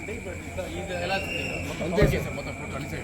ఇది ఎలా మొత్తం మొత్తం కలిసి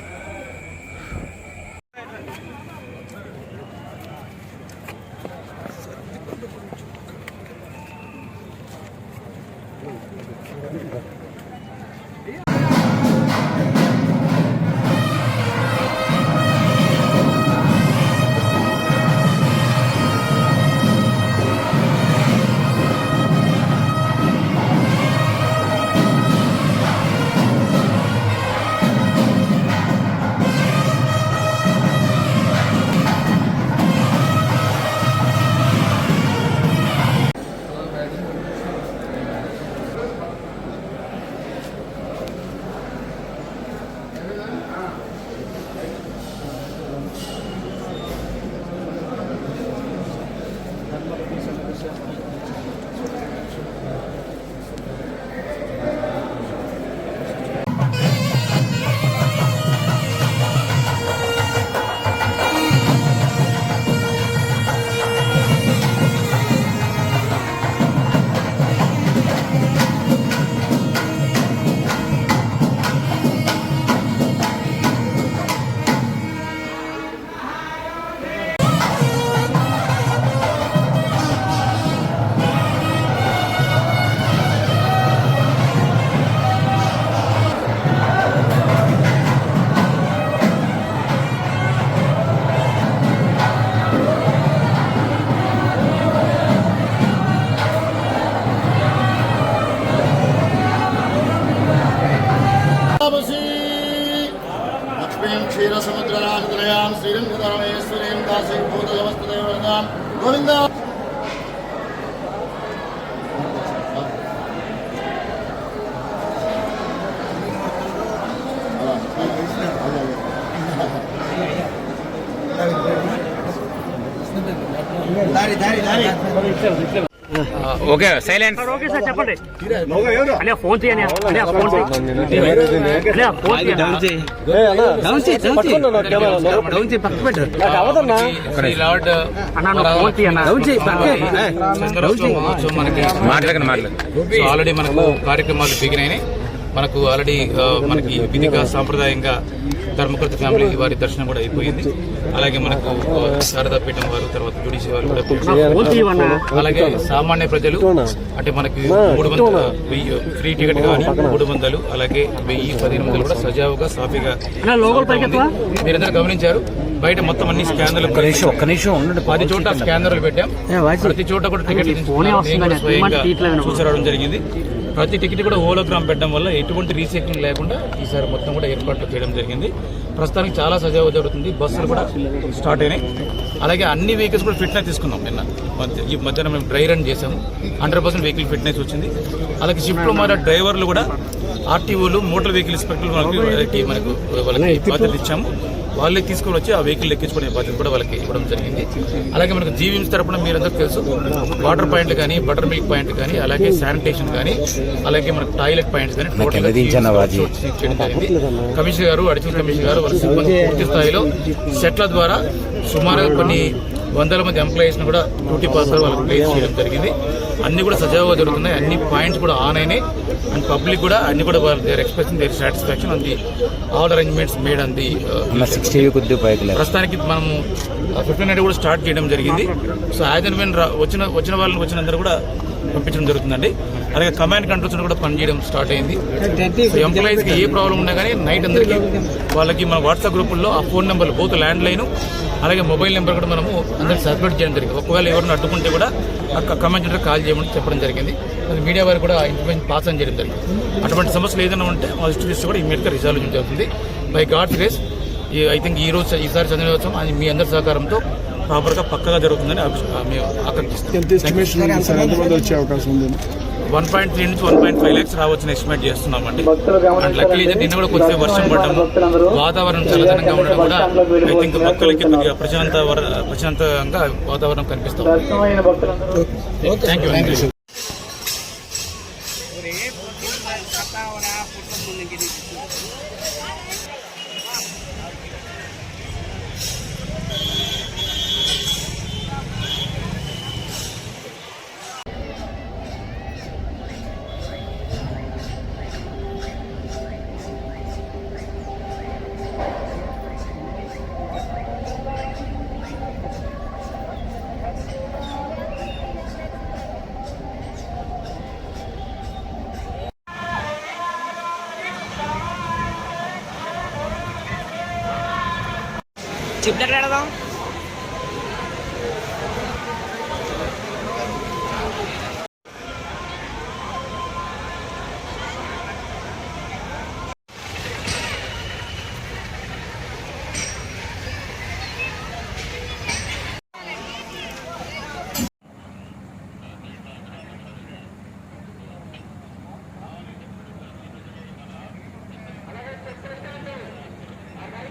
लक्ष्मीं क्षीरसमुद्रराजतनयां श्रीरङ्गधरमेश्वरीं दासीं भूतजमस्तदेवरदां Govinda okay silent okay sir చెప్పండి అనే ఫోన్ చేయండి అనే ఫోన్ ఆల్రెడీ మనకు కార్యక్రమాలు బిగినాయి. మనకు ఆల్రెడీ మనకి విధిగా సాంప్రదాయంగా ధర్మకృత ఫ్యామిలీ వారి దర్శనం కూడా అయిపోయింది. అలాగే మనకు శారదాపీఠం వారు, తర్వాత జుడిషి వారు కూడా, అలాగే సామాన్య ప్రజలు అంటే మనకి 300 ఫ్రీ టికెట్ కానీ 300, అలాగే 1000-1500 కూడా సజావుగా సాఫీగా మీరందరూ గమనించారు. బయట మొత్తం అన్ని స్కానర్లు ఒక్క నిమిషం 10 చోట్ల స్కానర్లు పెట్టాం. ప్రతి చోట కూడా టికెట్ చూసరావడం జరిగింది. ప్రతి టికెట్ కూడా హోలోగ్రామ్ పెట్టడం వల్ల ఎటువంటి రీసైక్లింగ్ లేకుండా ఈసారి మొత్తం కూడా ఏర్పాట్లు చేయడం జరిగింది. ప్రస్తుతానికి చాలా సజావుగా జరుగుతుంది. బస్సులు కూడా స్టార్ట్ అయినాయి. అలాగే అన్ని వెహికల్స్ కూడా ఫిట్నెస్ తీసుకున్నాం. నిన్న ఈ మధ్యాహ్నం మేము డ్రై రన్ చేసాము. 100% వెహికల్ ఫిట్నెస్ వచ్చింది. అలాగే షిఫ్ట్లో మారే డ్రైవర్లు కూడా ఆర్టీఓలు, మోటార్ వెహికల్ ఇన్స్పెక్టర్లు మనకు వాళ్ళకి బాధ్యతలు ఇచ్చాము. వాళ్ళే తీసుకొని వచ్చి ఆ వెహికల్ ఎక్కించుకునే బాధ్యత కూడా వాళ్ళకి ఇవ్వడం జరిగింది. అలాగే మనకు జీవీఎంసీ తరపున మీరందరూ తెలుసు, వాటర్ పాయింట్ కానీ, బటర్ మిల్క్ పాయింట్ కానీ, అలాగే శానిటేషన్ కానీ, అలాగే మనకు టాయిలెట్ పాయింట్స్ కానీ టోటల్ చేయడం జరిగింది. కమిషనర్ గారు, అడిషనల్ కమిషనర్ గారు వాళ్ళ సిబ్బంది పూర్తి స్థాయిలో సెట్ల ద్వారా సుమారుగా కొన్ని 100 మంది ఎంప్లాయీస్ ను కూడా డ్యూటీ పాస్ వాళ్ళకి ప్లేస్ చేయడం జరిగింది. అన్ని కూడా సజావుగా జరుగుతున్నాయి. అన్ని పాయింట్స్ కూడా ఆన్ అయినాయి. అండ్ పబ్లిక్ కూడా అన్ని కూడా their expressing their satisfaction on the all arrangements made on the ప్రస్తుతానికి మనం 1500 కూడా స్టార్ట్ చేయడం జరిగింది. సో యాజ్ అండ్ వెన్ వచ్చిన వాళ్ళని వచ్చినందరూ కూడా పంపించడం జరుగుతుందండి. అలాగే కమాండ్ కంట్రోల్స్ కూడా పనిచేయడం స్టార్ట్ అయింది. సో ఎంప్లాయీస్కి ఏ ప్రాబ్లం ఉన్నా కానీ నైట్ అందరికీ వాళ్ళకి మన వాట్సాప్ గ్రూపుల్లో ఆ ఫోన్ నెంబర్లు బోత్ ల్యాండ్ లైన్ అలాగే మొబైల్ నెంబర్ కూడా మనము అందరికి సర్క్యులేట్ చేయడం జరిగింది. ఒకవేళ ఎవరిని అడ్డుకుంటే కూడా కమాండ్ సెంటర్ కాల్ చేయమని చెప్పడం జరిగింది. అది మీడియా వారికి కూడా ఇన్ఫర్మేషన్ పాస్ అని చేయడం జరిగింది. అటువంటి సమస్యలు ఏదైనా ఉంటే మా డిస్ట్రిక్ట్ కూడా ఇమీడియట్గా రిజాల్వ్ చేయడం జరుగుతుంది. By God's grace I think ఈసారి చంద్రోత్సవం అది మీ అందరి సహకారంతో ప్రాపర్గా పక్కగా జరుగుతుందని మేము ఆకాంక్షిస్తాం. 1.3 నుంచి 1.5 lakhs రావచ్చని ఎస్టిమేట్ చేస్తున్నామండి. అండ్ లక్కీలీ నిన్న కూడా కొద్దిగా వర్షం పడడం, వాతావరణం చల్లదనంగా ఉండడం కూడా ఐ థింక్ భక్తులకి కొద్దిగా ప్రశాంతంగా వాతావరణం కనిపిస్తాం. Thank you. చెప్తాడు